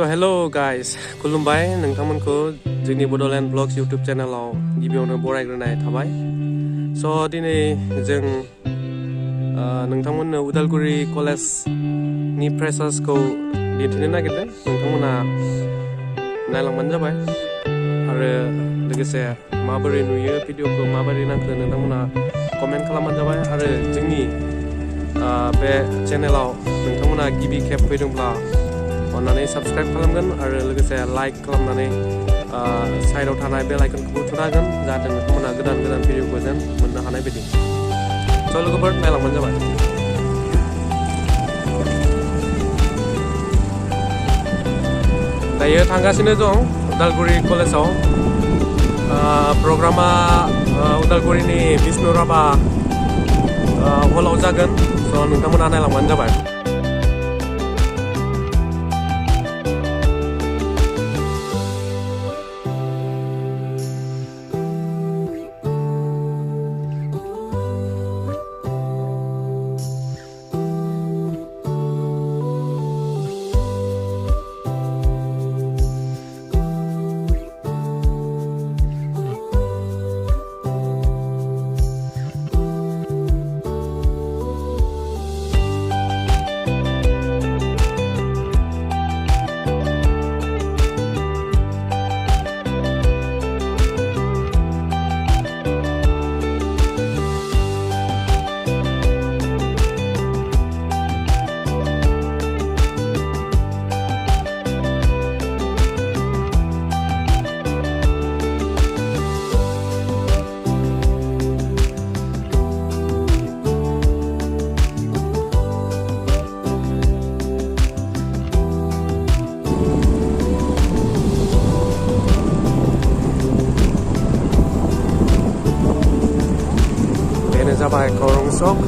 So hello guys, खुलुमबाय नोंथांमोनखौ जोंनि Bodoland blogs YouTube चेनेलाव गिबियावनो बरायग्रोनाय थाबाय। So दिनै जों नोंथांमोननो उदालगुरि कलेजनि फ्रेशार्सखौ दिन्थिनो नागिरदों। नोंथांमोना नायलांबानो जाबाय आरो लोगोसे माबोरै नुयो भिडिअखौ माबोरै नांखो नोंथांमोना कमेन्ट खालामबानो जाबाय आरो जोंनि बे चेनेलाव नोंथांमोना गिबि खेब फैदोंब्ला अन्नानै साबस्क्राइब खालामगोन आरो लोगोसे लाइक खालामनानै साइडआव थानाय बेल आइकनखौबो थुना होगोन जाहाथे नोंथांमोना गोदान गोदान भिडिअखौ जेन मोननो हानाय बायदि। स' लोगोफोर नायलांबानो जाबाय। दायो थांगासिनो दं उदालगुरि कलेजाव। प्रग्रामा उदालगुरिनि बिष्णु राभा हलाव जागोन। स' नोंथांमोना नायलांबानो जाबाय। जाबाय खरं सक।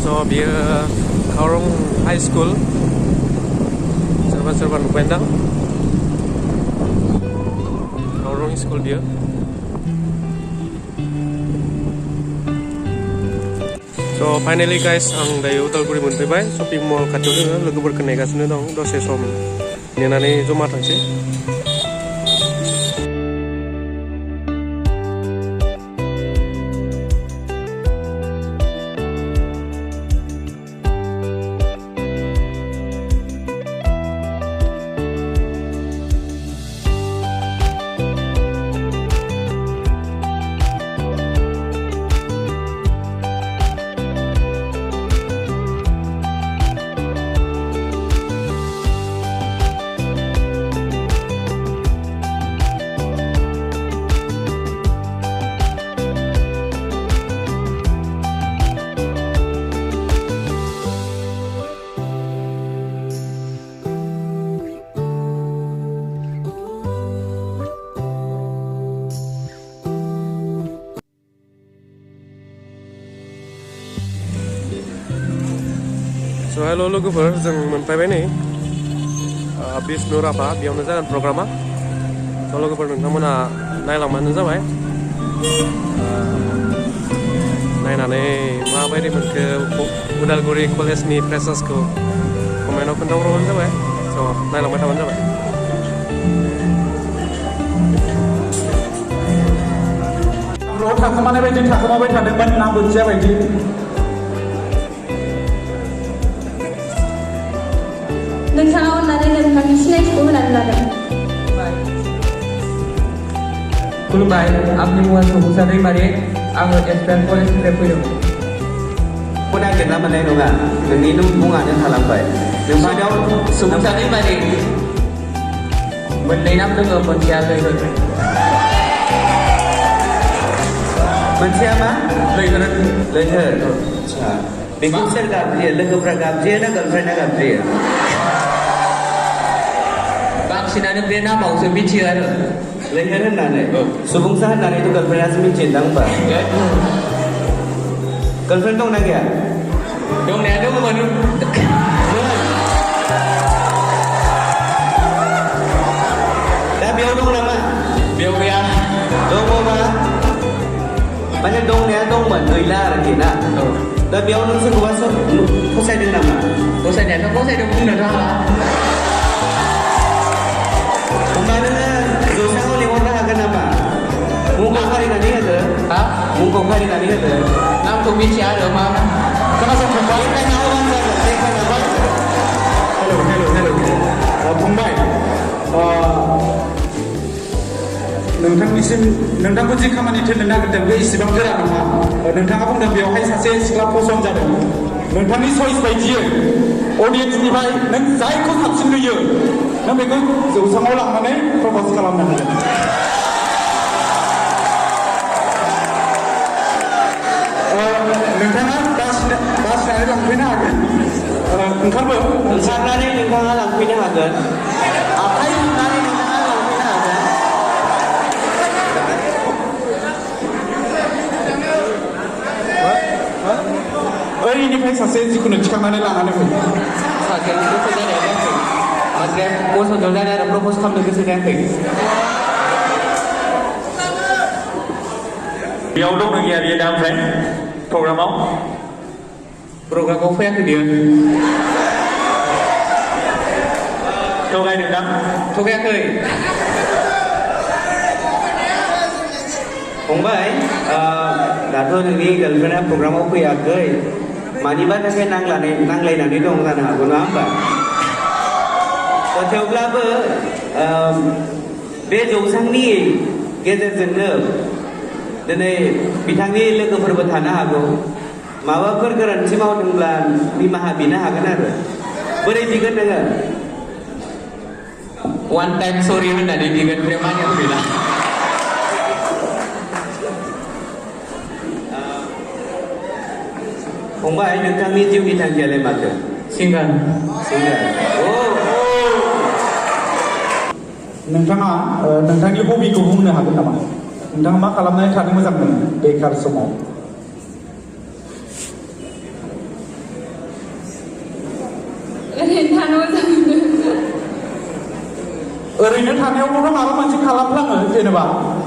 स' बियो खरं हाई स्कुल। सोरबा नुबाय दां खरं स्कुल बियो। स' फाइनेलि गाइस आं दायो उदालगुरि मोनफैबाय। शपिं मल खाथियाव दोङो, लोगोफोरखौ नेगासिनो दं। दसे सम नेनानै जमा थांसै। स' हेल' लोगोफोर, जों मोनफैबाय नै बिष्णु राभा, बेयावनो जागोन प्रग्रामा। स' लोगोफोर नोंथांमोना नायलांबानो जाबाय। नायनानै माबायदि मोनखो उदालगुरि कलेजनि फ्रेशार्सखौ कमेन्टआव खोन्थाहरबानो जाबाय। स' नायलांबाय थाबानो जाबाय। र'आव थाखोमानाय बायदि थाखोमाबाय थादोंमोन ना बोथिया बायदि। नोंथाङा अननानै नोंथांनि सिनायथिखौ होनानै लादों। खुलुमबाय, आंनि मुङा सौसा दैमारि। आङो एसपिएन कलेजनिफ्राय फैदों। नागिरना मोननाय नङा, नोंनि मुङानो थालांबाय। नोंसानाव सौसा दैमारि मोननै नाम दङ, मोनसेया लैहोर। मोनसेया मा? लैहोर। लैहोर। आच्छा, बेखौ सोर गाबज्रियो? लोगोफ्रा गाबज्रियो ना गाबज्रिना गाबज्रियो? बांसिनानो बे नामावसो मिथियो आरो लैहोर होननानै सुबुंसा होननानैथ' गार्लफ्रेन्डआसो मिथियोदां होमबा गार्लफ्रेन्ड दंना गैया दंनाया दङमोन दा बेयाव दं नामा बेयाव गैया दङबा माने दंनाया दंमोन गैला आरोखि ना दा बेयाव नों सोरखौबा फसायदों नामा फसायनायाथ' फसायदों बुंनोथ' हाला होमबा नोङो जौसाङाव लिंहरनो हागोन नामा मुंखौ फारिनानै होदो हा मुंखौ फारिनानै होदो नामखौ मिथिया आरो मा खोनासंबाय फंबाय नोंथांखौ जि खामानि थिननो नागिरदों बे इसेबां गोरा नङा नोंथाङा बुंदों बेवहाय सासे सिख्ला पसन्द जादों नोंथांनि चइस बायदियै अडियेन्सनिफ्राय नों जायखौ साबसिन नुयो नों बेखौ जौसाङाव लांनानै प्रप'ज खालामनो हागोन नोंथाङा बासिनानै लांफैनो हागोन ओंखारनानै नोंथाङा लांफैनो हागोन आखाइ हमनानै नोंथाङा लांफैनो हागोन ओरैनिफ्राय सासे जिखुनु थिखांनानै लानानै फै सासे गोसो जानाया जायाखै माने पसन्द जानाय आरो प्रप'ज खालामनो गोसो जायाखै बेयाव दंना गैया बेयो दा ओमफ्राय प्रग्रामाव फैयाखै बियो थगायदोंदां थगायाखै फंबाय दाथ' नोंनि गार्लफ्रेन्डआ प्रग्रामाव फैयाखै मानिबा थाखाय नांलायनानै दं जानो हागौ नङा होमबा थेवब्लाबो बे जौसांनि गेजेरजोंनो दिनै बिथांनि लोगोफोरबो थानो हागौ माबाफोर गोरोन्थि मावदोंब्ला निमाहा बिनो हागोन आरो बोरै बिगोन नोङो वान टाइम सरि होननानै बिगोन ओमफ्राय मानियाव गैला फंबाय नोंथांनि जिउनि थांखियालाय माथो सिंगार नोंथाङा नोंथांनि हबिखौ बुंनो हागोन नामा नोंथाङा मा खालामनानै थानो मोजां मोनो बेखार समाव ओरैनो थानायावबोथ' माबा मोनसे खालामफ्लाङो जेनेबा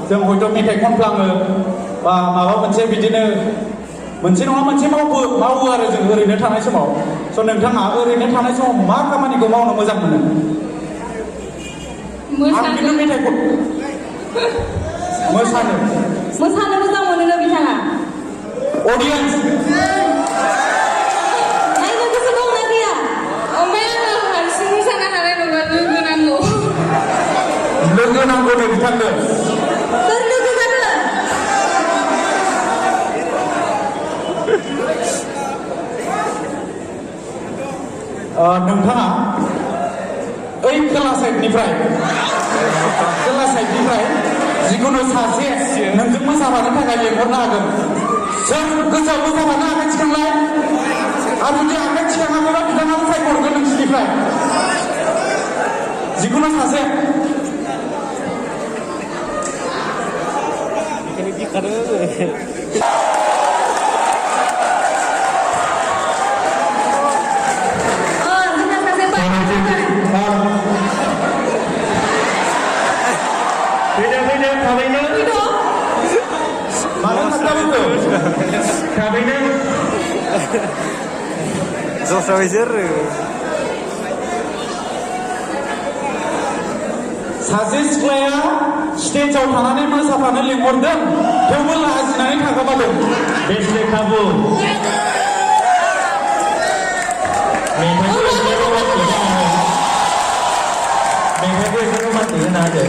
जों हयथ' मेथाइ खनफ्लाङो बा माबा मोनसे बिदिनो मोनसे नङा मोनसे मावो आरो जों ओरैनो थानाय समाव स' नोंथाङा ओरैनो थानाय समाव मा खामानिखौ मावनो मोजां मोनो आं खिन्थु मेथाइ मोसानो मोजां मोनो बिथाङा अडियेन्स नायनो गोसो दंना गैया ओमफ्राय आङो हारसिं मोसानो हानाय नङा लोगो नांगौ दे बिथांनो सोर लोगो जानो नोंथाङा ओइ खोला साइडनिफ्राय जिखुनु सासे नोंजों मोसाफानो थाखाय लेंहरनो हागोन सोर गोसोआव मोसाफानो आखाइ थिखांलाय आरो जुदि आखाइ थिखाङाखैबा बिथाङाबो सायख'हरगोन नोंसिनिफ्राय जिखुनु सासे सासे सिख्लाया स्टेजाव थानानै मोसाफानो लिंहरदों थेवबो लाजिनानै थाखोमादों बेसे खाबु मेथाइखौ एसे रमान्टिक होना होदो